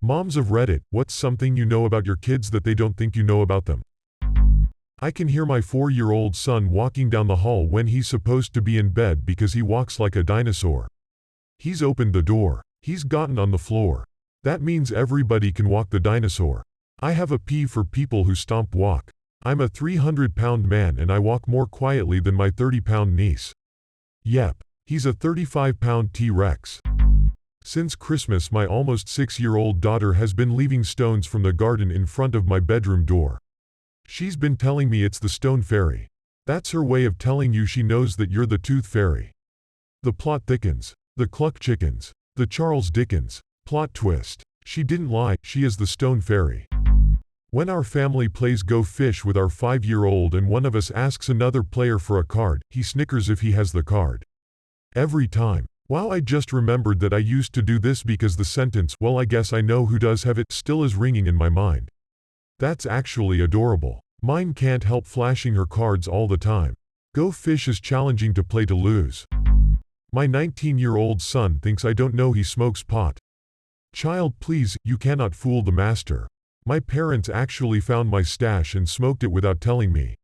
Moms of Reddit, what's something you know about your kids that they don't think you know about them? I can hear my 4-year-old son walking down the hall when he's supposed to be in bed because he walks like a dinosaur. He's opened the door. He's gotten on the floor. That means everybody can walk the dinosaur. I have a P for people who stomp walk. I'm a 300-pound man and I walk more quietly than my 30-pound niece. Yep, he's a 35-pound T-Rex. Since Christmas, my almost 6-year-old daughter has been leaving stones from the garden in front of my bedroom door. She's been telling me it's the stone fairy. That's her way of telling you she knows that you're the tooth fairy. The plot thickens. The cluck chickens. The Charles Dickens. Plot twist. She didn't lie, she is the stone fairy. When our family plays Go Fish with our 5-year-old and one of us asks another player for a card, he snickers if he has the card. Every time. Wow, I just remembered that I used to do this because the sentence, "well, I guess I know who does have it," still is ringing in my mind. That's actually adorable. Mine can't help flashing her cards all the time. Go Fish is challenging to play to lose. My 19-year-old son thinks I don't know he smokes pot. Child, please, you cannot fool the master. My parents actually found my stash and smoked it without telling me.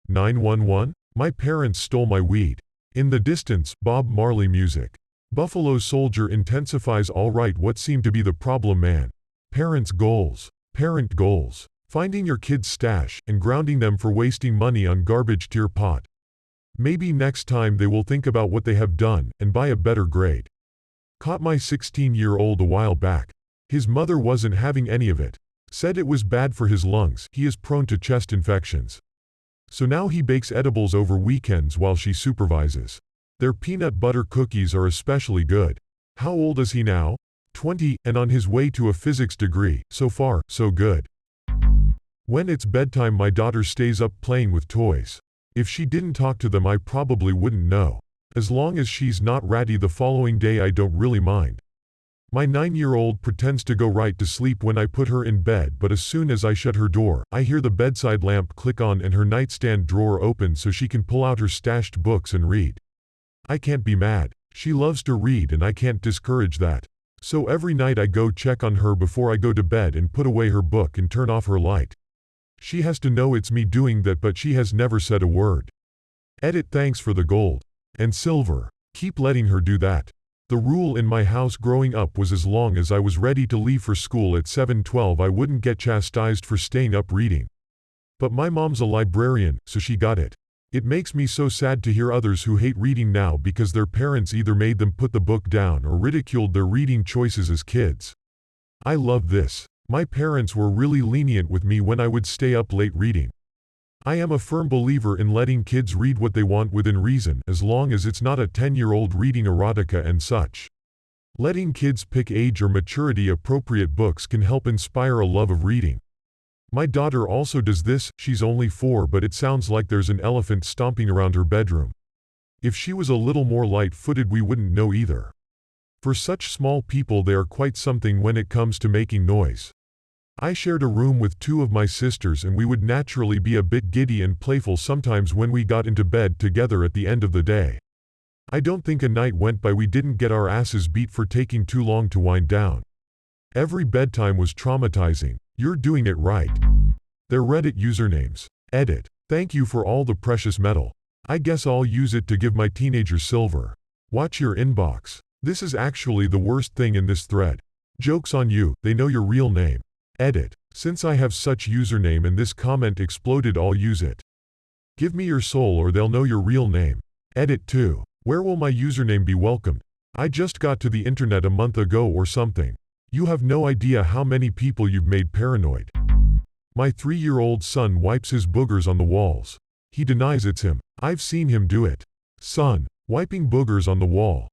911? My parents stole my weed. In the distance, Bob Marley music. Buffalo Soldier intensifies all right what seemed to be the problem, man. Parents' goals. Parent goals. Finding your kid's stash and grounding them for wasting money on garbage tier pot. Maybe next time they will think about what they have done and buy a better grade. Caught my 16-year-old a while back. His mother wasn't having any of it. Said it was bad for his lungs. He is prone to chest infections. So now he bakes edibles over weekends while she supervises. Their peanut butter cookies are especially good. How old is he now? 20, and on his way to a physics degree. So far, so good. When it's bedtime, my daughter stays up playing with toys. If she didn't talk to them, I probably wouldn't know. As long as she's not ratty the following day, I don't really mind. My 9-year-old pretends to go right to sleep when I put her in bed, but as soon as I shut her door, I hear the bedside lamp click on and her nightstand drawer open so she can pull out her stashed books and read. I can't be mad. She loves to read and I can't discourage that. So every night I go check on her before I go to bed and put away her book and turn off her light. She has to know it's me doing that, but she has never said a word. Edit, thanks for the gold. And silver. Keep letting her do that. The rule in my house growing up was as long as I was ready to leave for school at 7:12 I wouldn't get chastised for staying up reading. But my mom's a librarian, so she got it. It makes me so sad to hear others who hate reading now because their parents either made them put the book down or ridiculed their reading choices as kids. I love this. My parents were really lenient with me when I would stay up late reading. I am a firm believer in letting kids read what they want within reason, as long as it's not a 10-year-old reading erotica and such. Letting kids pick age or maturity appropriate books can help inspire a love of reading. My daughter also does this. She's only 4, but it sounds like there's an elephant stomping around her bedroom. If she was a little more light-footed, we wouldn't know either. For such small people, they are quite something when it comes to making noise. I shared a room with 2 of my sisters and we would naturally be a bit giddy and playful sometimes when we got into bed together at the end of the day. I don't think a night went by we didn't get our asses beat for taking too long to wind down. Every bedtime was traumatizing. You're doing it right. Their Reddit usernames. Edit. Thank you for all the precious metal. I guess I'll use it to give my teenager silver. Watch your inbox. This is actually the worst thing in this thread. Joke's on you, they know your real name. Edit. Since I have such username and this comment exploded, I'll use it. Give me your soul or they'll know your real name. Edit 2. Where will my username be welcomed? I just got to the internet a month ago or something. You have no idea how many people you've made paranoid. My 3-year-old son wipes his boogers on the walls. He denies it's him. I've seen him do it. Son, wiping boogers on the wall.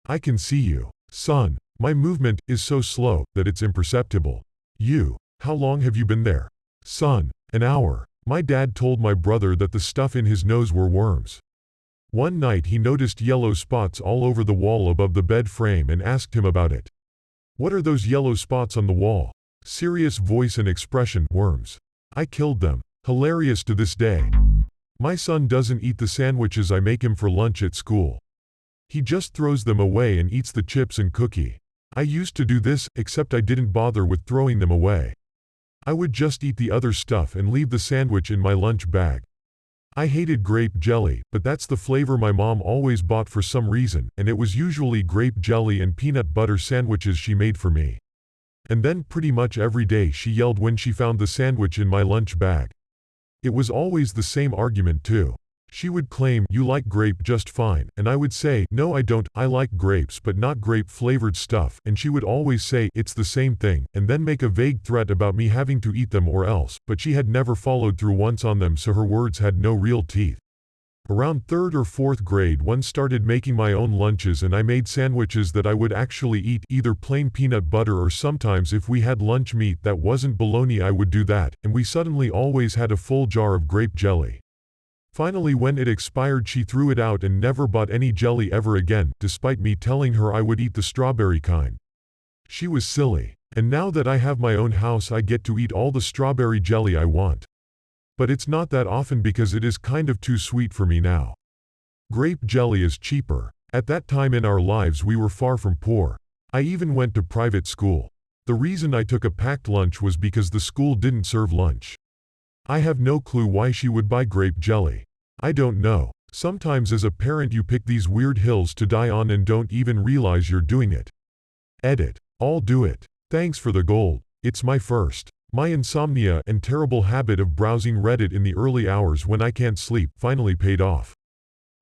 I can see you. Son, my movement is so slow that it's imperceptible. How long have you been there? Son, an hour. My dad told my brother that the stuff in his nose were worms. One night he noticed yellow spots all over the wall above the bed frame and asked him about it. What are those yellow spots on the wall? Serious voice and expression, worms. I killed them. Hilarious to this day. My son doesn't eat the sandwiches I make him for lunch at school. He just throws them away and eats the chips and cookie. I used to do this, except I didn't bother with throwing them away. I would just eat the other stuff and leave the sandwich in my lunch bag. I hated grape jelly, but that's the flavor my mom always bought for some reason, and it was usually grape jelly and peanut butter sandwiches she made for me. And then pretty much every day she yelled when she found the sandwich in my lunch bag. It was always the same argument too. She would claim, "You like grape just fine," and I would say, "No I don't, I like grapes but not grape-flavored stuff," and she would always say, "It's the same thing," and then make a vague threat about me having to eat them or else, but she had never followed through once on them, so her words had no real teeth. Around 3rd or 4th grade one started making my own lunches, and I made sandwiches that I would actually eat, either plain peanut butter or sometimes if we had lunch meat that wasn't bologna I would do that, and we suddenly always had a full jar of grape jelly. Finally when it expired she threw it out and never bought any jelly ever again, despite me telling her I would eat the strawberry kind. She was silly. And now that I have my own house I get to eat all the strawberry jelly I want. But it's not that often because it is kind of too sweet for me now. Grape jelly is cheaper. At that time in our lives we were far from poor. I even went to private school. The reason I took a packed lunch was because the school didn't serve lunch. I have no clue why she would buy grape jelly. I don't know. Sometimes as a parent you pick these weird hills to die on and don't even realize you're doing it. Edit. I'll do it. Thanks for the gold. It's my first. My insomnia and terrible habit of browsing Reddit in the early hours when I can't sleep finally paid off.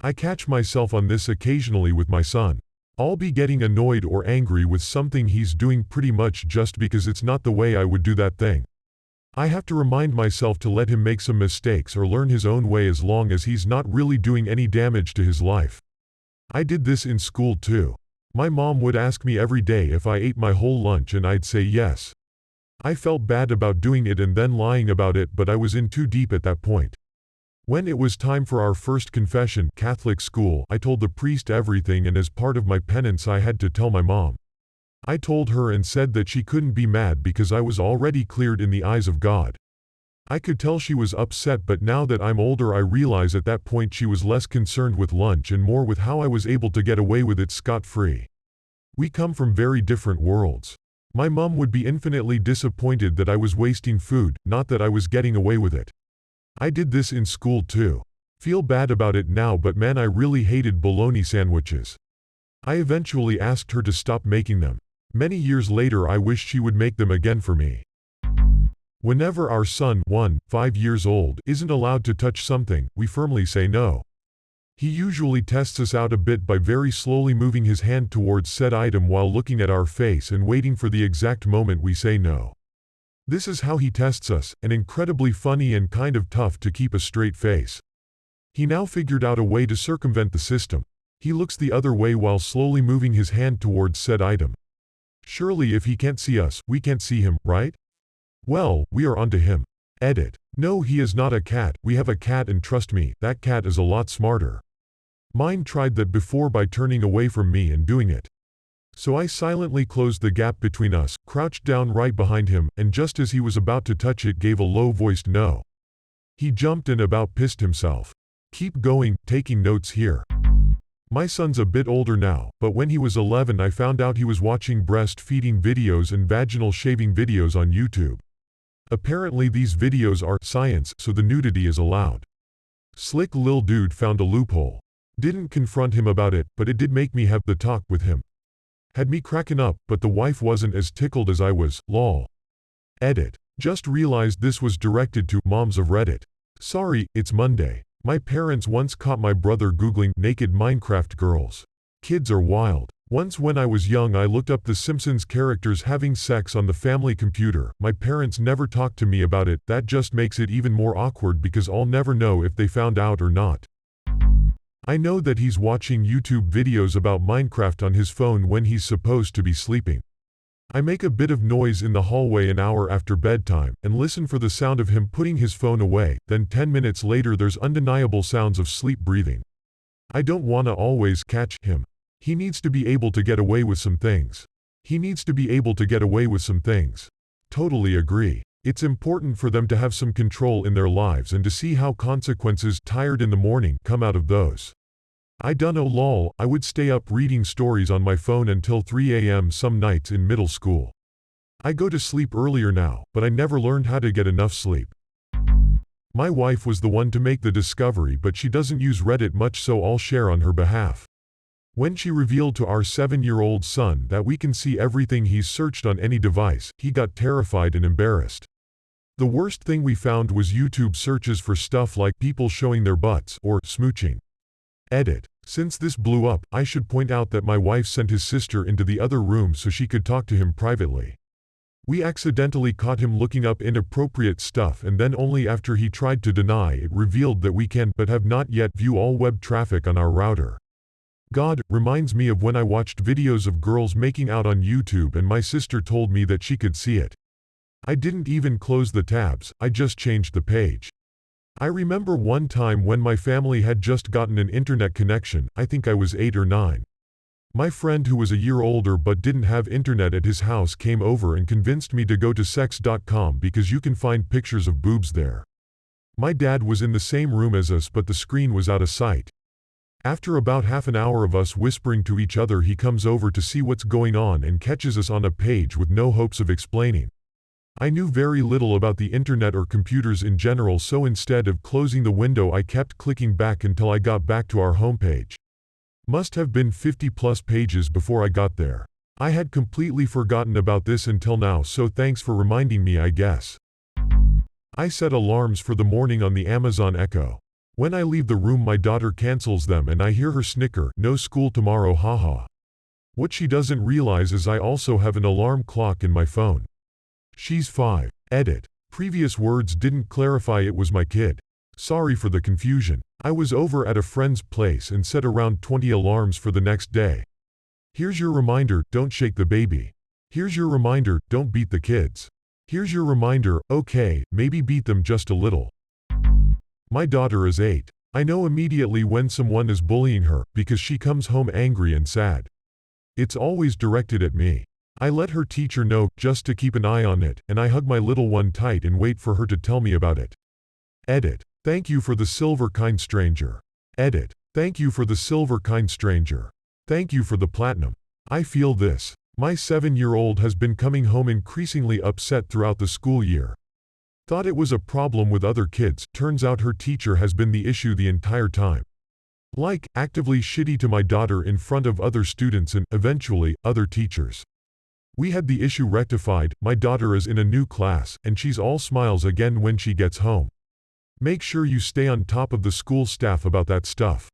I catch myself on this occasionally with my son. I'll be getting annoyed or angry with something he's doing pretty much just because it's not the way I would do that thing. I have to remind myself to let him make some mistakes or learn his own way as long as he's not really doing any damage to his life. I did this in school too. My mom would ask me every day if I ate my whole lunch and I'd say yes. I felt bad about doing it and then lying about it, but I was in too deep at that point. When it was time for our first confession, Catholic school, I told the priest everything, and as part of my penance I had to tell my mom. I told her and said that she couldn't be mad because I was already cleared in the eyes of God. I could tell she was upset, but now that I'm older I realize at that point she was less concerned with lunch and more with how I was able to get away with it scot-free. We come from very different worlds. My mom would be infinitely disappointed that I was wasting food, not that I was getting away with it. I did this in school too. Feel bad about it now, but man, I really hated bologna sandwiches. I eventually asked her to stop making them. Many years later I wished she would make them again for me. Whenever our son, 5 years old, isn't allowed to touch something, we firmly say no. He usually tests us out a bit by very slowly moving his hand towards said item while looking at our face and waiting for the exact moment we say no. This is how he tests us, and incredibly funny and kind of tough to keep a straight face. He now figured out a way to circumvent the system. He looks the other way while slowly moving his hand towards said item. Surely if he can't see us, we can't see him, right? Well, we are onto him. Edit. No, he is not a cat. We have a cat, and trust me, that cat is a lot smarter. Mine tried that before by turning away from me and doing it. So I silently closed the gap between us, crouched down right behind him, and just as he was about to touch it gave a low-voiced no. He jumped and about pissed himself. Keep going, taking notes here. My son's a bit older now, but when he was 11 I found out he was watching breastfeeding videos and vaginal shaving videos on YouTube. Apparently these videos are science, so the nudity is allowed. Slick lil dude found a loophole. Didn't confront him about it, but it did make me have the talk with him. Had me cracking up, but the wife wasn't as tickled as I was, lol. Edit. Just realized this was directed to moms of Reddit. Sorry, it's Monday. My parents once caught my brother googling naked Minecraft girls. Kids are wild. Once when I was young I looked up the Simpsons characters having sex on the family computer. My parents never talked to me about it. That just makes it even more awkward because I'll never know if they found out or not. I know that he's watching YouTube videos about Minecraft on his phone when he's supposed to be sleeping. I make a bit of noise in the hallway an hour after bedtime and listen for the sound of him putting his phone away, then 10 minutes later there's undeniable sounds of sleep breathing. I don't wanna always catch him. He needs to be able to get away with some things. Totally agree. It's important for them to have some control in their lives and to see how consequences tired in the morning come out of those. I dunno lol, I would stay up reading stories on my phone until 3 a.m. some nights in middle school. I go to sleep earlier now, but I never learned how to get enough sleep. My wife was the one to make the discovery, but she doesn't use Reddit much, so I'll share on her behalf. When she revealed to our 7-year-old son that we can see everything he's searched on any device, he got terrified and embarrassed. The worst thing we found was YouTube searches for stuff like people showing their butts or smooching. Edit. Since this blew up, I should point out that my wife sent his sister into the other room so she could talk to him privately. We accidentally caught him looking up inappropriate stuff, and then only after he tried to deny it revealed that we can but have not yet view all web traffic on our router. God, reminds me of when I watched videos of girls making out on YouTube and my sister told me that she could see it. I didn't even close the tabs, I just changed the page. I remember one time when my family had just gotten an internet connection, I think I was 8 or 9. My friend who was a year older but didn't have internet at his house came over and convinced me to go to sex.com because you can find pictures of boobs there. My dad was in the same room as us, but the screen was out of sight. After about half an hour of us whispering to each other, he comes over to see what's going on and catches us on a page with no hopes of explaining. I knew very little about the internet or computers in general, so instead of closing the window I kept clicking back until I got back to our homepage. Must have been 50+ pages before I got there. I had completely forgotten about this until now, so thanks for reminding me, I guess. I set alarms for the morning on the Amazon Echo. When I leave the room my daughter cancels them and I hear her snicker, "No school tomorrow, haha." What she doesn't realize is I also have an alarm clock in my phone. She's 5. Edit. Previous words didn't clarify it was my kid. Sorry for the confusion. I was over at a friend's place and set around 20 alarms for the next day. Here's your reminder, don't shake the baby. Here's your reminder, don't beat the kids. Here's your reminder, okay, maybe beat them just a little. My daughter is 8. I know immediately when someone is bullying her, because she comes home angry and sad. It's always directed at me. I let her teacher know, just to keep an eye on it, and I hug my little one tight and wait for her to tell me about it. Edit. Thank you for the silver, kind stranger. Edit. Thank you for the silver, kind stranger. Thank you for the platinum. I feel this. My 7-year-old has been coming home increasingly upset throughout the school year. Thought it was a problem with other kids, turns out her teacher has been the issue the entire time. Like, actively shitty to my daughter in front of other students and, eventually, other teachers. We had the issue rectified, my daughter is in a new class, and she's all smiles again when she gets home. Make sure you stay on top of the school staff about that stuff.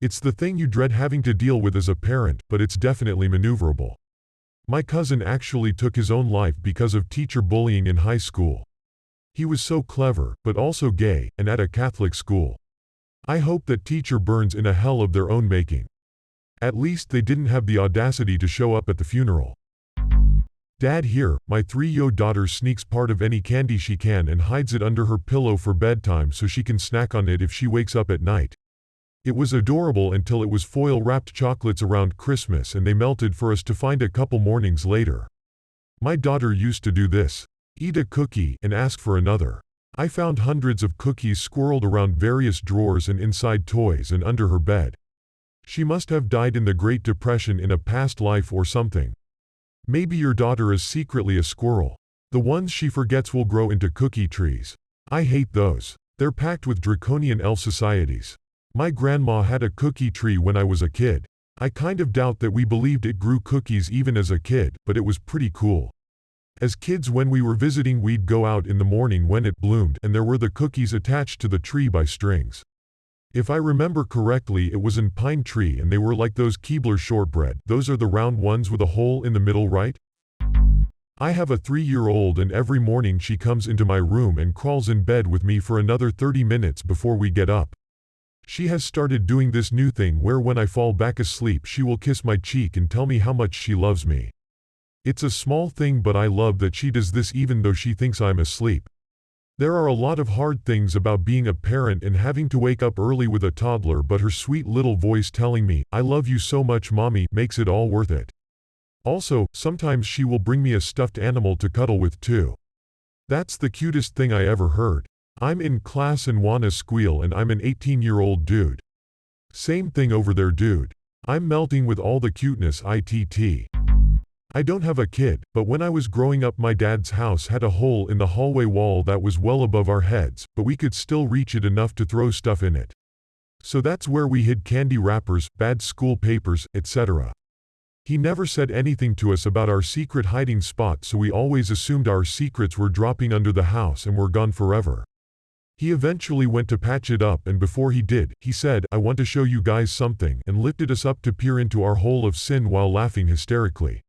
It's the thing you dread having to deal with as a parent, but it's definitely maneuverable. My cousin actually took his own life because of teacher bullying in high school. He was so clever, but also gay, and at a Catholic school. I hope that teacher burns in a hell of their own making. At least they didn't have the audacity to show up at the funeral. Dad here, my 3-year-old daughter sneaks part of any candy she can and hides it under her pillow for bedtime so she can snack on it if she wakes up at night. It was adorable until it was foil-wrapped chocolates around Christmas and they melted for us to find a couple mornings later. My daughter used to do this. Eat a cookie and ask for another. I found hundreds of cookies squirreled around various drawers and inside toys and under her bed. She must have died in the Great Depression in a past life or something. Maybe your daughter is secretly a squirrel. The ones she forgets will grow into cookie trees. I hate those. They're packed with draconian elf societies. My grandma had a cookie tree when I was a kid. I kind of doubt that we believed it grew cookies even as a kid, but it was pretty cool. As kids, when we were visiting, we'd go out in the morning when it bloomed and there were the cookies attached to the tree by strings. If I remember correctly, it was an pine tree and they were like those Keebler shortbread. Those are the round ones with a hole in the middle, right? I have a 3-year-old and every morning she comes into my room and crawls in bed with me for another 30 minutes before we get up. She has started doing this new thing where when I fall back asleep she will kiss my cheek and tell me how much she loves me. It's a small thing, but I love that she does this even though she thinks I'm asleep. There are a lot of hard things about being a parent and having to wake up early with a toddler, but her sweet little voice telling me, "I love you so much, Mommy," makes it all worth it. Also, sometimes she will bring me a stuffed animal to cuddle with too. That's the cutest thing I ever heard. I'm in class and wanna squeal and I'm an 18-year-old dude. Same thing over there, dude. I'm melting with all the cuteness ITT. I don't have a kid, but when I was growing up my dad's house had a hole in the hallway wall that was well above our heads, but we could still reach it enough to throw stuff in it. So that's where we hid candy wrappers, bad school papers, etc. He never said anything to us about our secret hiding spot, so we always assumed our secrets were dropping under the house and were gone forever. He eventually went to patch it up, and before he did, he said, "I want to show you guys something," and lifted us up to peer into our hole of sin while laughing hysterically.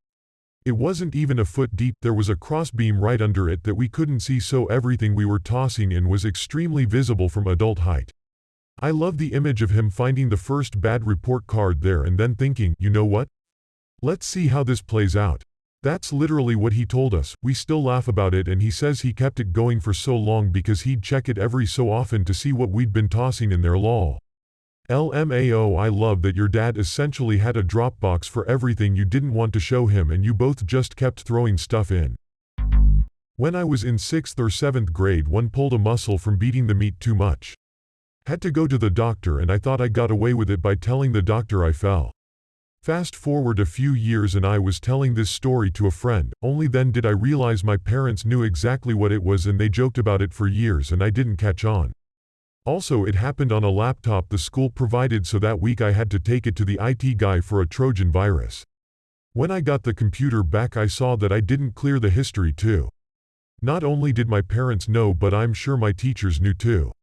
It wasn't even a foot deep, there was a crossbeam right under it that we couldn't see, so everything we were tossing in was extremely visible from adult height. I love the image of him finding the first bad report card there and then thinking, you know what? Let's see how this plays out. That's literally what he told us. We still laugh about it, and he says he kept it going for so long because he'd check it every so often to see what we'd been tossing in there, lol. LMAO. I love that your dad essentially had a Dropbox for everything you didn't want to show him and you both just kept throwing stuff in. When I was in 6th or 7th grade, one pulled a muscle from beating the meat too much. Had to go to the doctor, and I thought I got away with it by telling the doctor I fell. Fast forward a few years and I was telling this story to a friend, only then did I realize my parents knew exactly what it was and they joked about it for years and I didn't catch on. Also, it happened on a laptop the school provided, so that week I had to take it to the IT guy for a Trojan virus. When I got the computer back I saw that I didn't clear the history too. Not only did my parents know, but I'm sure my teachers knew too.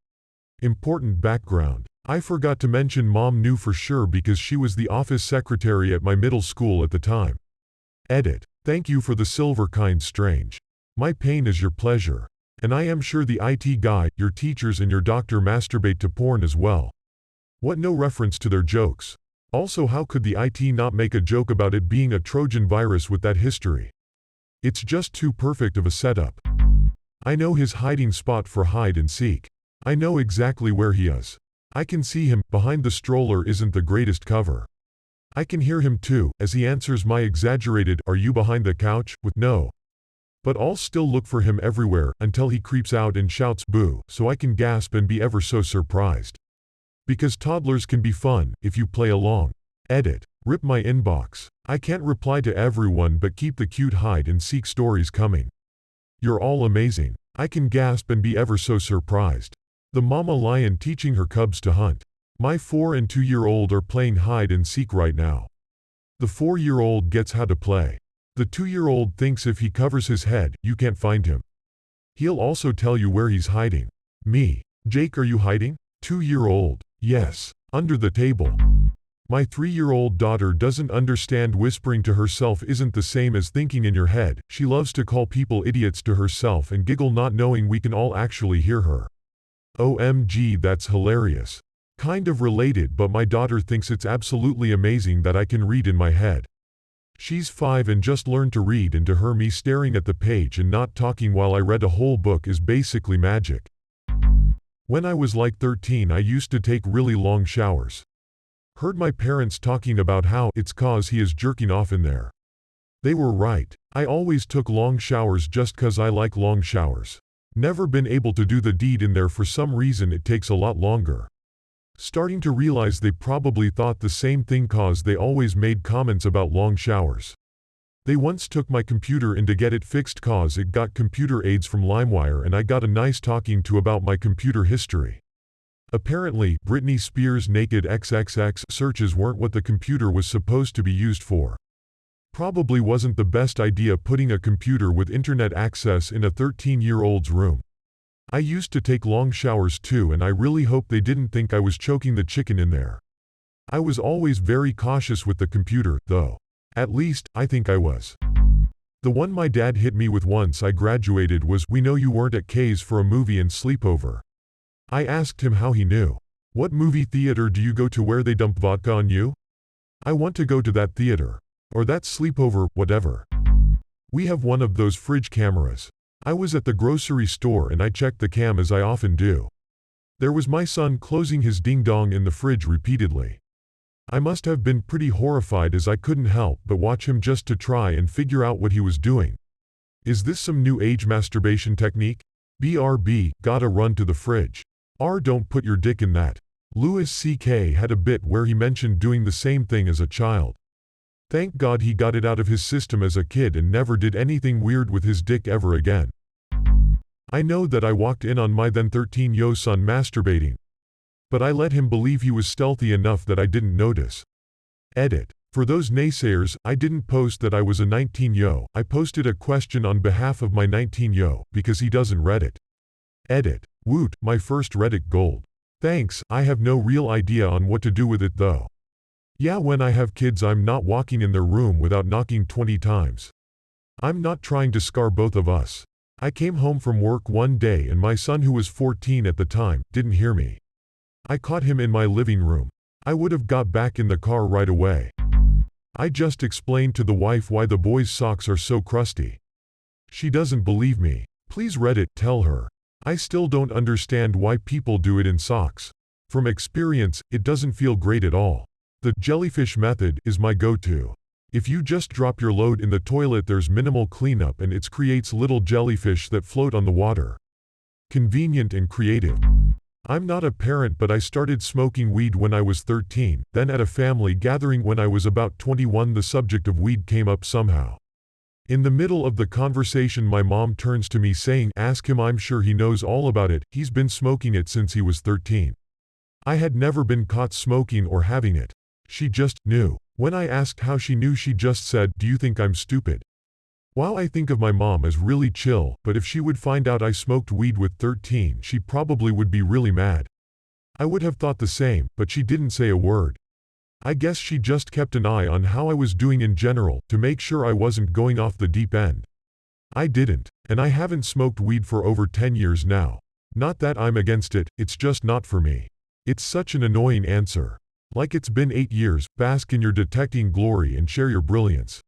Important background. I forgot to mention Mom knew for sure because she was the office secretary at my middle school at the time. Edit. Thank you for the silver kind strange. My pain is your pleasure. And I am sure the IT guy, your teachers and your doctor masturbate to porn as well. What, no reference to their jokes? Also, how could the IT not make a joke about it being a Trojan virus with that history? It's just too perfect of a setup. I know his hiding spot for hide and seek. I know exactly where he is. I can see him. Behind the stroller isn't the greatest cover. I can hear him too, as he answers my exaggerated, "Are you behind the couch?" with no. But I'll still look for him everywhere, until he creeps out and shouts boo, so I can gasp and be ever so surprised. Because toddlers can be fun, if you play along. Edit. Rip my inbox. I can't reply to everyone, but keep the cute hide and seek stories coming. You're all amazing. I can gasp and be ever so surprised. The mama lion teaching her cubs to hunt. My 4 and 2-year-old are playing hide and seek right now. The 4-year-old gets how to play. The 2-year-old thinks if he covers his head, you can't find him. He'll also tell you where he's hiding. Me. Jake, are you hiding? 2-year-old. Yes. Under the table. My 3-year-old daughter doesn't understand whispering to herself isn't the same as thinking in your head. She loves to call people idiots to herself and giggle, not knowing we can all actually hear her. OMG, that's hilarious. Kind of related, but my daughter thinks it's absolutely amazing that I can read in my head. She's 5 and just learned to read, and to her me staring at the page and not talking while I read a whole book is basically magic. When I was like 13 I used to take really long showers. Heard my parents talking about how it's 'cause he is jerking off in there. They were right. I always took long showers just 'cause I like long showers. Never been able to do the deed in there for some reason, it takes a lot longer. Starting to realize they probably thought the same thing 'cause they always made comments about long showers. They once took my computer in to get it fixed 'cause it got computer aids from LimeWire, and I got a nice talking to about my computer history. Apparently, Britney Spears' naked XXX searches weren't what the computer was supposed to be used for. Probably wasn't the best idea putting a computer with internet access in a 13-year-old's room. I used to take long showers too, and I really hope they didn't think I was choking the chicken in there. I was always very cautious with the computer, though. At least, I think I was. The one my dad hit me with once I graduated was, "We know you weren't at Kay's for a movie and sleepover." I asked him how he knew. "What movie theater do you go to where they dump vodka on you?" "I want to go to that theater. Or that sleepover, whatever. We have one of those fridge cameras. I was at the grocery store and I checked the cam as I often do. There was my son closing his ding-dong in the fridge repeatedly. I must have been pretty horrified as I couldn't help but watch him just to try and figure out what he was doing. Is this some new age masturbation technique? BRB, gotta run to the fridge. Don't put your dick in that. Louis C.K. had a bit where he mentioned doing the same thing as a child. Thank God he got it out of his system as a kid and never did anything weird with his dick ever again. I know that I walked in on my then 13-yo son masturbating. But I let him believe he was stealthy enough that I didn't notice. Edit. For those naysayers, I didn't post that I was a 19-yo, I posted a question on behalf of my 19-yo, because he doesn't Reddit. Edit. Woot, my first Reddit gold. Thanks, I have no real idea on what to do with it though. Yeah, when I have kids I'm not walking in their room without knocking 20 times. I'm not trying to scar both of us. I came home from work one day and my son, who was 14 at the time, didn't hear me. I caught him in my living room. I would have got back in the car right away. I just explained to the wife why the boy's socks are so crusty. She doesn't believe me. Please Reddit, tell her. I still don't understand why people do it in socks. From experience, it doesn't feel great at all. The jellyfish method is my go-to. If you just drop your load in the toilet, there's minimal cleanup and it creates little jellyfish that float on the water. Convenient and creative. I'm not a parent, but I started smoking weed when I was 13, then at a family gathering when I was about 21 the subject of weed came up somehow. In the middle of the conversation my mom turns to me saying, "Ask him, I'm sure he knows all about it, he's been smoking it since he was 13. I had never been caught smoking or having it. She just knew. When I asked how she knew, she just said, "Do you think I'm stupid?" Wow, I think of my mom as really chill, but if she would find out I smoked weed with 13, she probably would be really mad. I would have thought the same, but she didn't say a word. I guess she just kept an eye on how I was doing in general, to make sure I wasn't going off the deep end. I didn't, and I haven't smoked weed for over 10 years now. Not that I'm against it, it's just not for me. It's such an annoying answer. Like it's been 8 years, bask in your detecting glory and share your brilliance.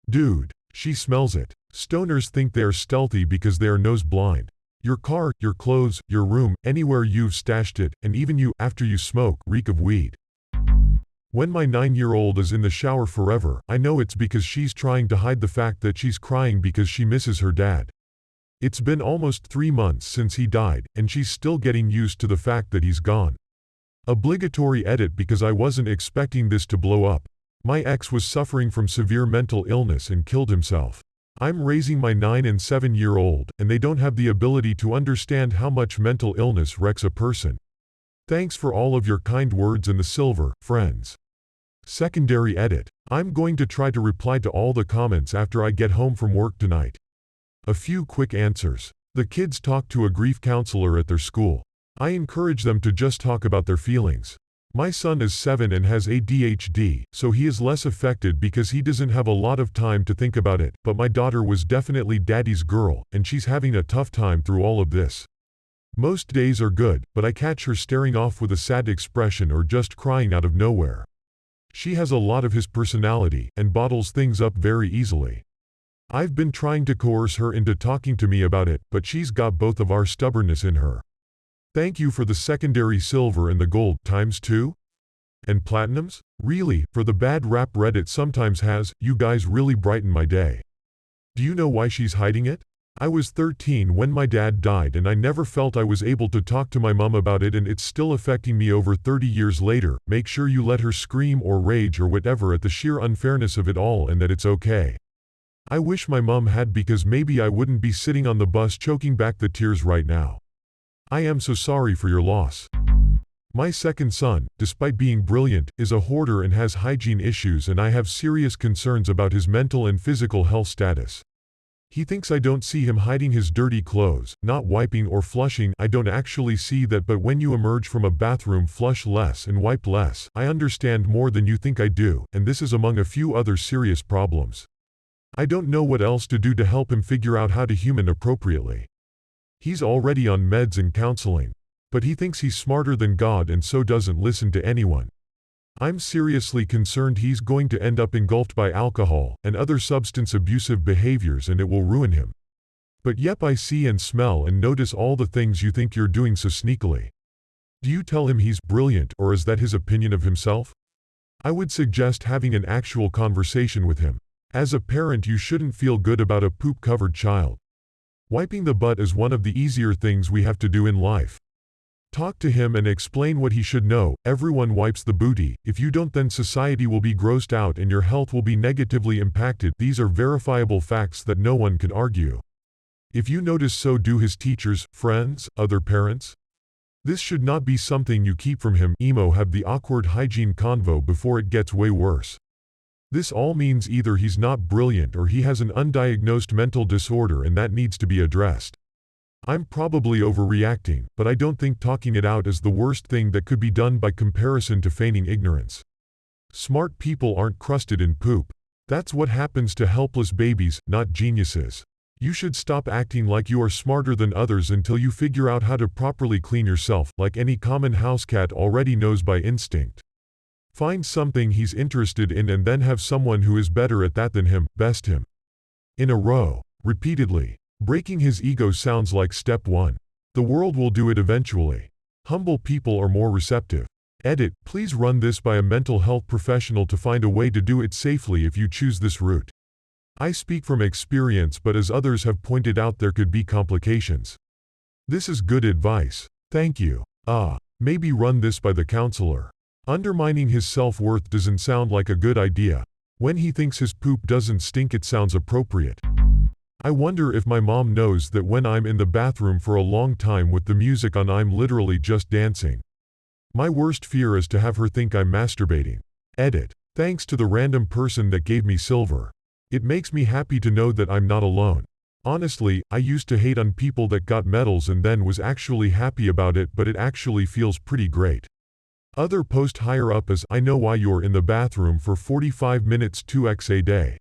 Dude, she smells it. Stoners think they are stealthy because they are nose blind. Your car, your clothes, your room, anywhere you've stashed it, and even you, after you smoke, reek of weed. When my 9-year-old is in the shower forever, I know it's because she's trying to hide the fact that she's crying because she misses her dad. It's been almost 3 months since he died, and she's still getting used to the fact that he's gone. Obligatory edit because I wasn't expecting this to blow up. My ex was suffering from severe mental illness and killed himself. I'm raising my 9 and 7-year-old, and they don't have the ability to understand how much mental illness wrecks a person. Thanks for all of your kind words and the silver, friends. Secondary edit. I'm going to try to reply to all the comments after I get home from work tonight. A few quick answers. The kids talk to a grief counselor at their school. I encourage them to just talk about their feelings. My son is 7 and has ADHD, so he is less affected because he doesn't have a lot of time to think about it, but my daughter was definitely daddy's girl, and she's having a tough time through all of this. Most days are good, but I catch her staring off with a sad expression or just crying out of nowhere. She has a lot of his personality and bottles things up very easily. I've been trying to coerce her into talking to me about it, but she's got both of our stubbornness in her. Thank you for the secondary silver and the gold ×2? And platinums? Really, for the bad rap Reddit sometimes has, you guys really brighten my day. Do you know why she's hiding it? I was 13 when my dad died and I never felt I was able to talk to my mom about it, and it's still affecting me over 30 years later. Make sure you let her scream or rage or whatever at the sheer unfairness of it all and that it's okay. I wish my mom had, because maybe I wouldn't be sitting on the bus choking back the tears right now. I am so sorry for your loss. My second son, despite being brilliant, is a hoarder and has hygiene issues, and I have serious concerns about his mental and physical health status. He thinks I don't see him hiding his dirty clothes, not wiping or flushing. I don't actually see that, but when you emerge from a bathroom, flush less and wipe less. I understand more than you think I do, and this is among a few other serious problems. I don't know what else to do to help him figure out how to human appropriately. He's already on meds and counseling, but he thinks he's smarter than God and so doesn't listen to anyone. I'm seriously concerned he's going to end up engulfed by alcohol and other substance abusive behaviors, and it will ruin him. But yep, I see and smell and notice all the things you think you're doing so sneakily. Do you tell him he's brilliant, or is that his opinion of himself? I would suggest having an actual conversation with him. As a parent, you shouldn't feel good about a poop-covered child. Wiping the butt is one of the easier things we have to do in life. Talk to him and explain what he should know. Everyone wipes the booty. If you don't, then society will be grossed out and your health will be negatively impacted. These are verifiable facts that no one can argue. If you notice, so do his teachers, friends, other parents. This should not be something you keep from him. Emo have the awkward hygiene convo before it gets way worse. This all means either he's not brilliant or he has an undiagnosed mental disorder and that needs to be addressed. I'm probably overreacting, but I don't think talking it out is the worst thing that could be done by comparison to feigning ignorance. Smart people aren't crusted in poop. That's what happens to helpless babies, not geniuses. You should stop acting like you are smarter than others until you figure out how to properly clean yourself, like any common house cat already knows by instinct. Find something he's interested in and then have someone who is better at that than him, best him. In a row, repeatedly. Breaking his ego sounds like step 1. The world will do it eventually. Humble people are more receptive. Edit, please run this by a mental health professional to find a way to do it safely if you choose this route. I speak from experience, but as others have pointed out, there could be complications. This is good advice. Thank you. Maybe run this by the counselor. Undermining his self-worth doesn't sound like a good idea. When he thinks his poop doesn't stink, it sounds appropriate. I wonder if my mom knows that when I'm in the bathroom for a long time with the music on, I'm literally just dancing. My worst fear is to have her think I'm masturbating. Edit. Thanks to the random person that gave me silver. It makes me happy to know that I'm not alone. Honestly, I used to hate on people that got medals and then was actually happy about it, but it actually feels pretty great. Other post higher up as, I know why you're in the bathroom for 45 minutes 2x a day.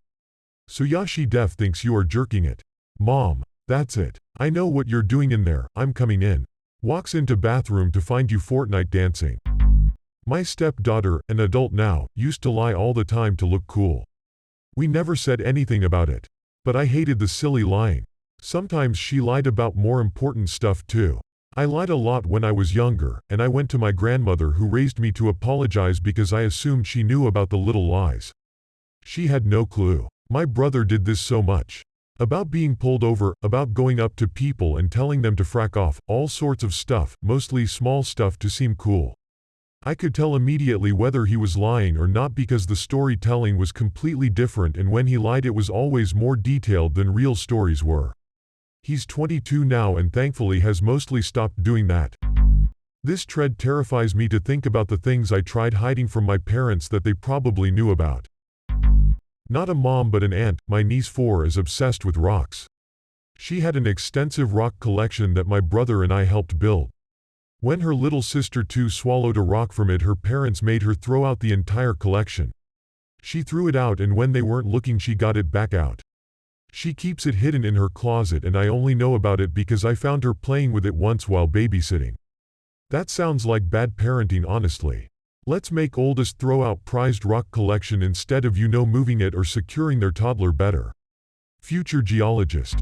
Suyashi Def thinks you are jerking it. Mom, that's it. I know what you're doing in there, I'm coming in. Walks into bathroom to find you Fortnite dancing. My stepdaughter, an adult now, used to lie all the time to look cool. We never said anything about it. But I hated the silly lying. Sometimes she lied about more important stuff too. I lied a lot when I was younger, and I went to my grandmother who raised me to apologize because I assumed she knew about the little lies. She had no clue. My brother did this so much. About being pulled over, about going up to people and telling them to frack off, all sorts of stuff, mostly small stuff to seem cool. I could tell immediately whether he was lying or not because the storytelling was completely different, and when he lied it was always more detailed than real stories were. He's 22 now and thankfully has mostly stopped doing that. This trend terrifies me to think about the things I tried hiding from my parents that they probably knew about. Not a mom but an aunt, my niece 4 is obsessed with rocks. She had an extensive rock collection that my brother and I helped build. When her little sister 2 swallowed a rock from it, her parents made her throw out the entire collection. She threw it out and when they weren't looking she got it back out. She keeps it hidden in her closet and I only know about it because I found her playing with it once while babysitting. That sounds like bad parenting, honestly. Let's make oldest throw out prized rock collection instead of moving it or securing their toddler better. Future geologist.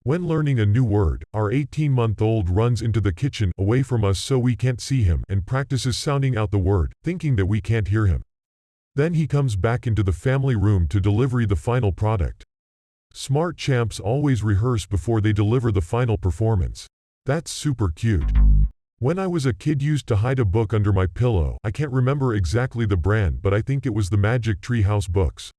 When learning a new word, our 18-month-old runs into the kitchen away from us so we can't see him and practices sounding out the word, thinking that we can't hear him. Then he comes back into the family room to deliver the final product. Smart champs always rehearse before they deliver the final performance. That's super cute. When I was a kid, used to hide a book under my pillow. I can't remember exactly the brand, but I think it was the Magic Tree House books.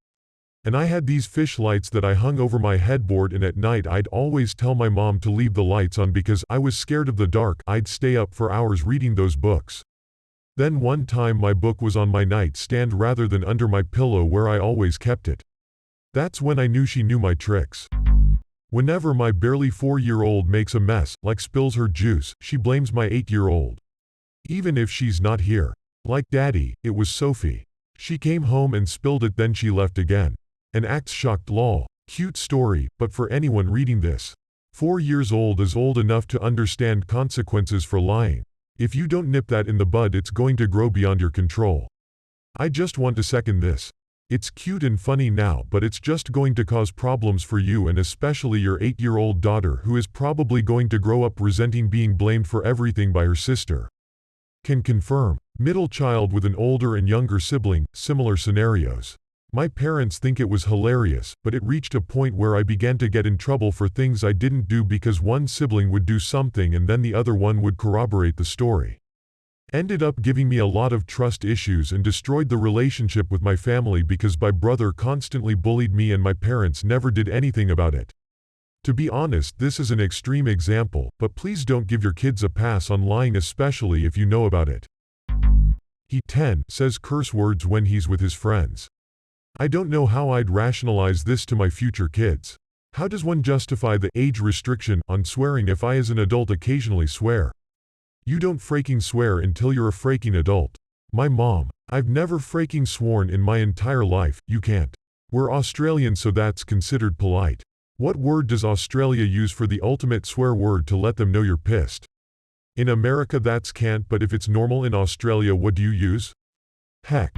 And I had these fish lights that I hung over my headboard, and at night I'd always tell my mom to leave the lights on because I was scared of the dark. I'd stay up for hours reading those books. Then one time my book was on my nightstand rather than under my pillow where I always kept it. That's when I knew she knew my tricks. Whenever my barely 4-year-old makes a mess, like spills her juice, she blames my 8-year-old. Even if she's not here. Like Daddy, it was Sophie. She came home and spilled it, then she left again. And acts shocked. Lol. Cute story, but for anyone reading this, 4 years old is old enough to understand consequences for lying. If you don't nip that in the bud, it's going to grow beyond your control. I just want to second this. It's cute and funny now, but it's just going to cause problems for you and especially your 8-year-old daughter, who is probably going to grow up resenting being blamed for everything by her sister. Can confirm. Middle child with an older and younger sibling, similar scenarios. My parents think it was hilarious, but it reached a point where I began to get in trouble for things I didn't do because one sibling would do something and then the other one would corroborate the story. Ended up giving me a lot of trust issues and destroyed the relationship with my family because my brother constantly bullied me and my parents never did anything about it. To be honest, this is an extreme example, but please don't give your kids a pass on lying, especially if you know about it. He 10 says curse words when he's with his friends. I don't know how I'd rationalize this to my future kids. How does one justify the age restriction on swearing if I as an adult occasionally swear? You don't freaking swear until you're a freaking adult. My mom, I've never freaking sworn in my entire life. You can't. We're Australian, so that's considered polite. What word does Australia use for the ultimate swear word to let them know you're pissed? In America that's can't, but if it's normal in Australia, what do you use? Heck.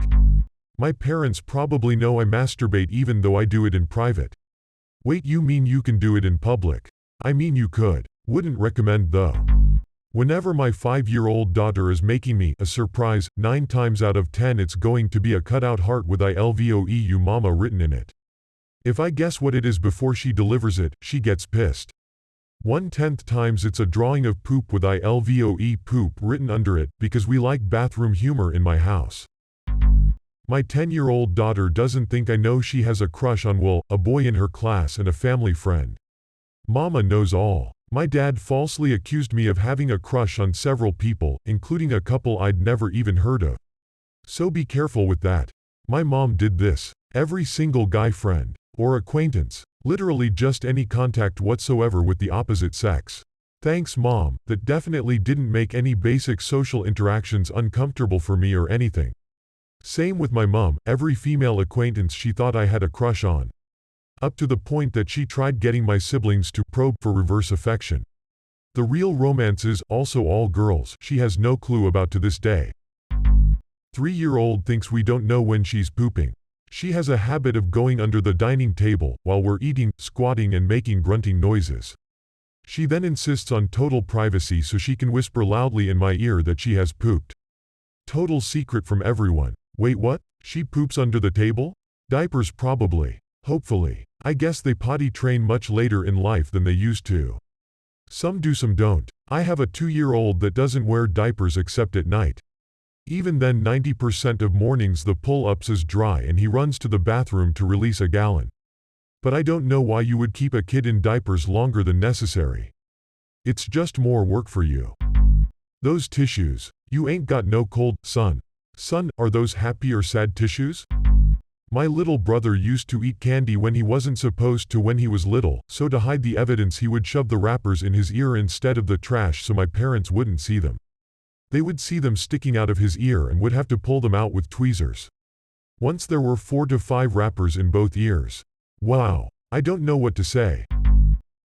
My parents probably know I masturbate even though I do it in private. Wait, you mean you can do it in public? I mean you could. Wouldn't recommend though. Whenever my 5-year-old daughter is making me a surprise, 9 times out of 10 it's going to be a cutout heart with I love you mama written in it. If I guess what it is before she delivers it, she gets pissed. 1/10 times it's a drawing of poop with I love you poop written under it, because we like bathroom humor in my house. My 10-year-old daughter doesn't think I know she has a crush on Will, a boy in her class and a family friend. Mama knows all. My dad falsely accused me of having a crush on several people, including a couple I'd never even heard of. So be careful with that. My mom did this. Every single guy friend or acquaintance, literally just any contact whatsoever with the opposite sex. Thanks, Mom, that definitely didn't make any basic social interactions uncomfortable for me or anything. Same with my mom, every female acquaintance she thought I had a crush on. Up to the point that she tried getting my siblings to probe for reverse affection. The real romances, also all girls, she has no clue about to this day. 3-year-old thinks we don't know when she's pooping. She has a habit of going under the dining table while we're eating, squatting and making grunting noises. She then insists on total privacy so she can whisper loudly in my ear that she has pooped. Total secret from everyone. Wait, what? She poops under the table? Diapers probably. Hopefully. I guess they potty train much later in life than they used to. Some do, some don't. I have a 2-year-old that doesn't wear diapers except at night. Even then 90% of mornings the pull-ups is dry and he runs to the bathroom to release a gallon. But I don't know why you would keep a kid in diapers longer than necessary. It's just more work for you. Those tissues. You ain't got no cold, son. Son, are those happy or sad tissues? My little brother used to eat candy when he wasn't supposed to when he was little, so to hide the evidence he would shove the wrappers in his ear instead of the trash so my parents wouldn't see them. They would see them sticking out of his ear and would have to pull them out with tweezers. Once there were 4 to 5 wrappers in both ears. Wow. I don't know what to say.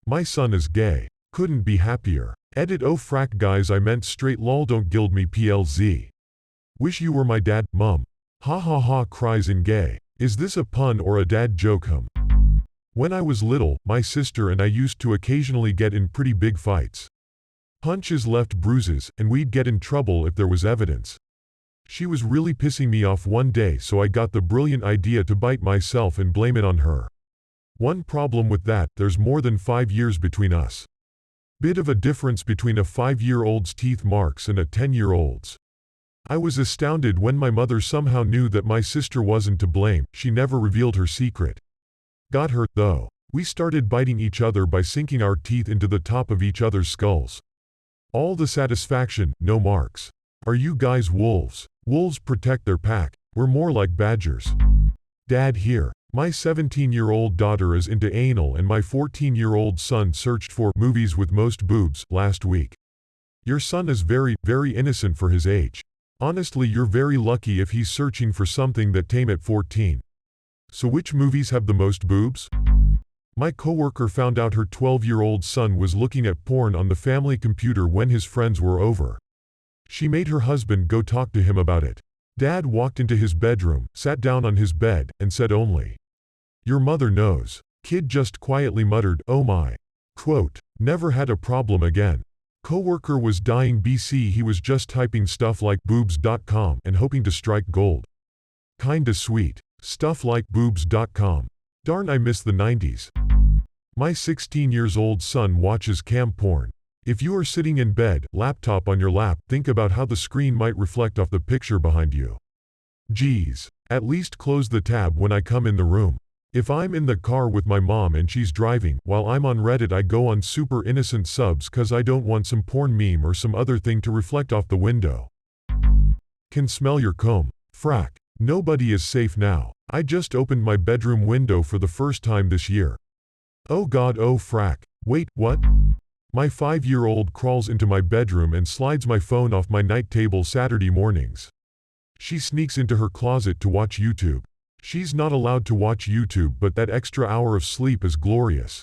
My son is gay. Couldn't be happier. Edit oh frack guys, I meant straight lol, don't gild me plz. Wish you were my dad, mum. Ha ha ha, cries in gay. Is this a pun or a dad joke hum? When I was little, my sister and I used to occasionally get in pretty big fights. Punches left bruises, and we'd get in trouble if there was evidence. She was really pissing me off one day, so I got the brilliant idea to bite myself and blame it on her. One problem with that, there's more than 5 years between us. Bit of a difference between a 5-year-old's teeth marks and a 10-year-old's. I was astounded when my mother somehow knew that my sister wasn't to blame. She never revealed her secret. Got her, though. We started biting each other by sinking our teeth into the top of each other's skulls. All the satisfaction, no marks. Are you guys wolves? Wolves protect their pack. We're more like badgers. Dad here. My 17-year-old daughter is into anal and my 14-year-old son searched for movies with most boobs last week. Your son is very, very innocent for his age. Honestly, you're very lucky if he's searching for something that tame at 14. So which movies have the most boobs? My coworker found out her 12-year-old son was looking at porn on the family computer when his friends were over. She made her husband go talk to him about it. Dad walked into his bedroom, sat down on his bed, and said only, "Your mother knows." Kid just quietly muttered, "Oh my." Quote, never had a problem again. Coworker was dying BC, he was just typing stuff like boobs.com and hoping to strike gold. Kinda sweet. Stuff like boobs.com. Darn, I miss the 90s. My 16 years old son watches cam porn. If you are sitting in bed, laptop on your lap, think about how the screen might reflect off the picture behind you. Geez. At least close the tab when I come in the room. If I'm in the car with my mom and she's driving, while I'm on Reddit I go on super innocent subs cause I don't want some porn meme or some other thing to reflect off the window. Can smell your comb. Frack. Nobody is safe now. I just opened my bedroom window for the first time this year. Oh god, oh frack. Wait, what? My 5-year-old crawls into my bedroom and slides my phone off my night table Saturday mornings. She sneaks into her closet to watch YouTube. She's not allowed to watch YouTube, but that extra hour of sleep is glorious.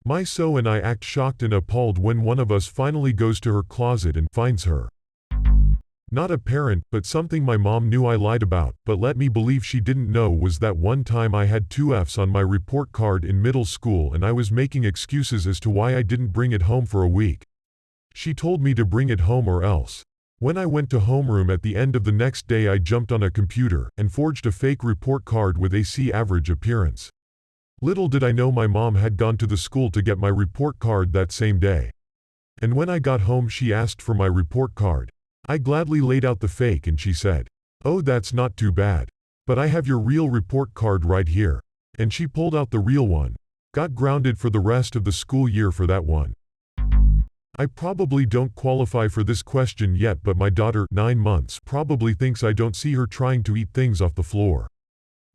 My so and I act shocked and appalled when one of us finally goes to her closet and finds her. Not a parent, but something my mom knew I lied about, but let me believe she didn't know was that one time I had 2 Fs on my report card in middle school and I was making excuses as to why I didn't bring it home for a week. She told me to bring it home or else. When I went to homeroom at the end of the next day I jumped on a computer and forged a fake report card with a C average appearance. Little did I know my mom had gone to the school to get my report card that same day. And when I got home she asked for my report card. I gladly laid out the fake and she said, "Oh, that's not too bad. But I have your real report card right here." And she pulled out the real one. Got grounded for the rest of the school year for that one. I probably don't qualify for this question yet, but my daughter, 9 months, probably thinks I don't see her trying to eat things off the floor.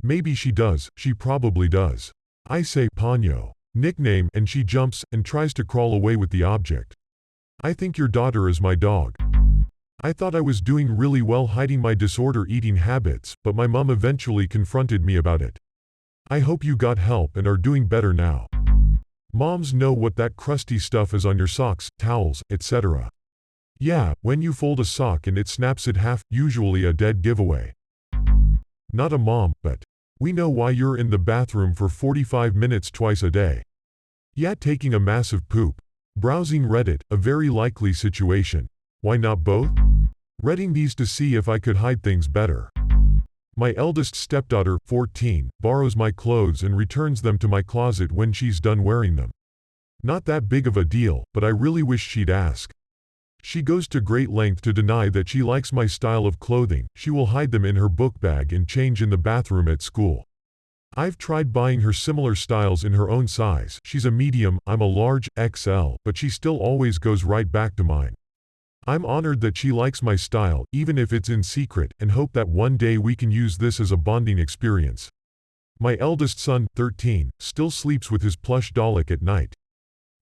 Maybe she does, she probably does. I say, Ponyo, nickname, and she jumps and tries to crawl away with the object. I think your daughter is my dog. I thought I was doing really well hiding my disorder eating habits, but my mom eventually confronted me about it. I hope you got help and are doing better now. Moms know what that crusty stuff is on your socks, towels, etc. Yeah, when you fold a sock and it snaps in half, usually a dead giveaway. Not a mom, but we know why you're in the bathroom for 45 minutes twice a day. Yeah, taking a massive poop. Browsing Reddit, a very likely situation. Why not both? Reading these to see if I could hide things better. My eldest stepdaughter, 14, borrows my clothes and returns them to my closet when she's done wearing them. Not that big of a deal, but I really wish she'd ask. She goes to great length to deny that she likes my style of clothing. She will hide them in her book bag and change in the bathroom at school. I've tried buying her similar styles in her own size. She's a medium, I'm a large, XL, but she still always goes right back to mine. I'm honored that she likes my style, even if it's in secret, and hope that one day we can use this as a bonding experience. My eldest son, 13, still sleeps with his plush Dalek at night.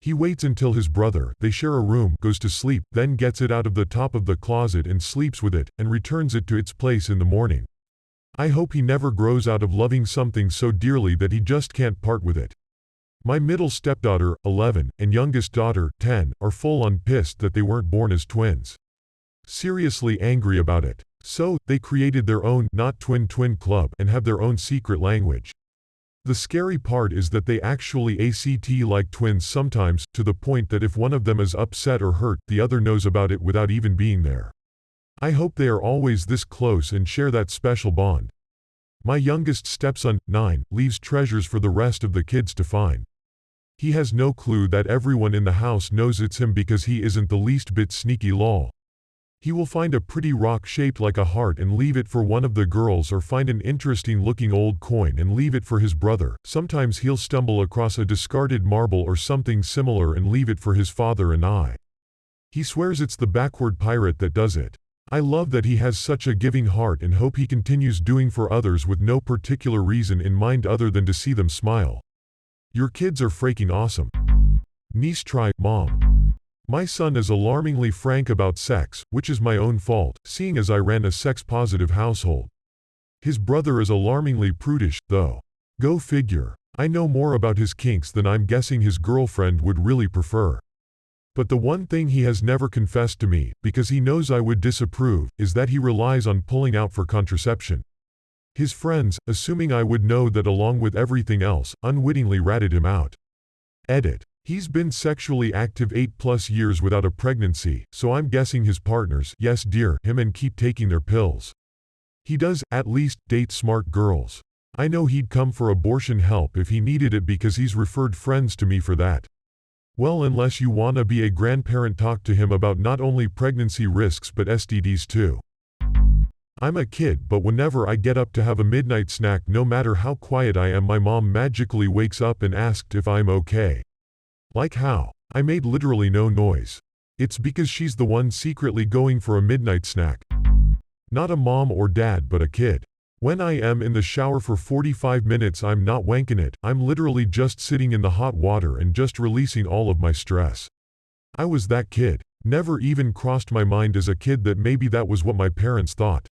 He waits until his brother, they share a room, goes to sleep, then gets it out of the top of the closet and sleeps with it, and returns it to its place in the morning. I hope he never grows out of loving something so dearly that he just can't part with it. My middle stepdaughter, 11, and youngest daughter, 10, are full-on pissed that they weren't born as twins. Seriously angry about it. So, they created their own not twin club and have their own secret language. The scary part is that they actually act like twins sometimes, to the point that if one of them is upset or hurt, the other knows about it without even being there. I hope they are always this close and share that special bond. My youngest stepson, 9, leaves treasures for the rest of the kids to find. He has no clue that everyone in the house knows it's him because he isn't the least bit sneaky lol. He will find a pretty rock shaped like a heart and leave it for one of the girls, or find an interesting looking old coin and leave it for his brother. Sometimes he'll stumble across a discarded marble or something similar and leave it for his father and I. He swears it's the backward pirate that does it. I love that he has such a giving heart and hope he continues doing for others with no particular reason in mind other than to see them smile. Your kids are freaking awesome. Niece try, mom. My son is alarmingly frank about sex, which is my own fault, seeing as I ran a sex-positive household. His brother is alarmingly prudish, though. Go figure. I know more about his kinks than I'm guessing his girlfriend would really prefer. But the one thing he has never confessed to me, because he knows I would disapprove, is that he relies on pulling out for contraception. His friends, assuming I would know that along with everything else, unwittingly ratted him out. Edit. He's been sexually active 8+ years without a pregnancy, so I'm guessing his partners, yes dear, him and keep taking their pills. He does, at least, date smart girls. I know he'd come for abortion help if he needed it because he's referred friends to me for that. Well, unless you wanna be a grandparent, talk to him about not only pregnancy risks but STDs too. I'm a kid, but whenever I get up to have a midnight snack, no matter how quiet I am, my mom magically wakes up and asked if I'm okay. Like how? I made literally no noise. It's because she's the one secretly going for a midnight snack. Not a mom or dad, but a kid. When I am in the shower for 45 minutes, I'm not wanking it, I'm literally just sitting in the hot water and just releasing all of my stress. I was that kid. Never even crossed my mind as a kid that maybe that was what my parents thought.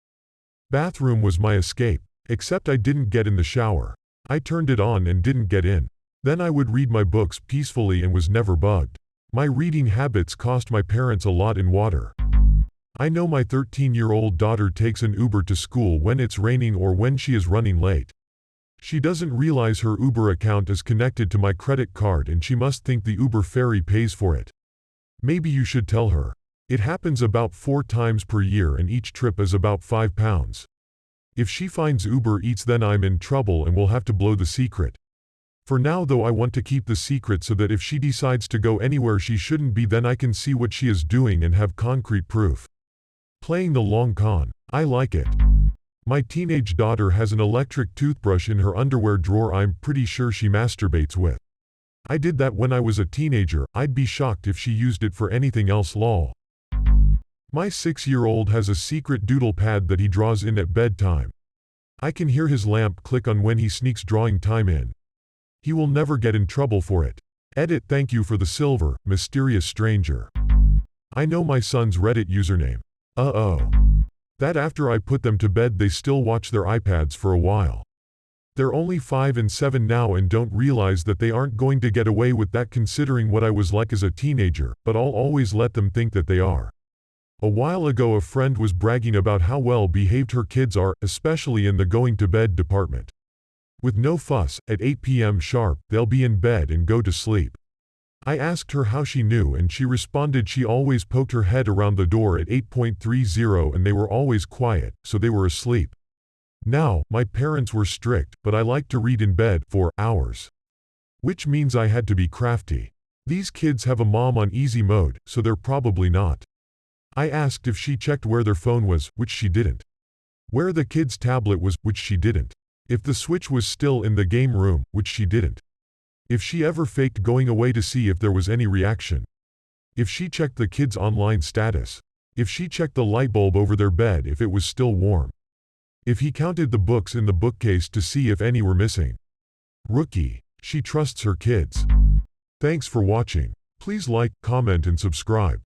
Bathroom was my escape, except I didn't get in the shower. I turned it on and didn't get in. Then I would read my books peacefully and was never bugged. My reading habits cost my parents a lot in water. I know my 13-year-old daughter takes an Uber to school when it's raining or when she is running late. She doesn't realize her Uber account is connected to my credit card and she must think the Uber ferry pays for it. Maybe you should tell her. It happens about 4 times per year and each trip is about £5. If she finds Uber Eats, then I'm in trouble and will have to blow the secret. For now though, I want to keep the secret so that if she decides to go anywhere she shouldn't be, then I can see what she is doing and have concrete proof. Playing the long con. I like it. My teenage daughter has an electric toothbrush in her underwear drawer I'm pretty sure she masturbates with. I did that when I was a teenager, I'd be shocked if she used it for anything else, lol. My 6-year-old has a secret doodle pad that he draws in at bedtime. I can hear his lamp click on when he sneaks drawing time in. He will never get in trouble for it. Edit, thank you for the silver, mysterious stranger. I know my son's Reddit username. That after I put them to bed they still watch their iPads for a while. They're only 5 and 7 now and don't realize that they aren't going to get away with that considering what I was like as a teenager, but I'll always let them think that they are. A while ago a friend was bragging about how well behaved her kids are, especially in the going to bed department. With no fuss, at 8 p.m. sharp, they'll be in bed and go to sleep. I asked her how she knew and she responded she always poked her head around the door at 8:30 and they were always quiet, so they were asleep. Now, my parents were strict, but I like to read in bed for hours. Which means I had to be crafty. These kids have a mom on easy mode, so they're probably not. I asked if she checked where their phone was, which she didn't. Where the kid's tablet was, which she didn't. If the Switch was still in the game room, which she didn't. If she ever faked going away to see if there was any reaction. If she checked the kid's online status. If she checked the light bulb over their bed if it was still warm. If he counted the books in the bookcase to see if any were missing. Rookie. She trusts her kids. Thanks for watching. Please like, comment and subscribe.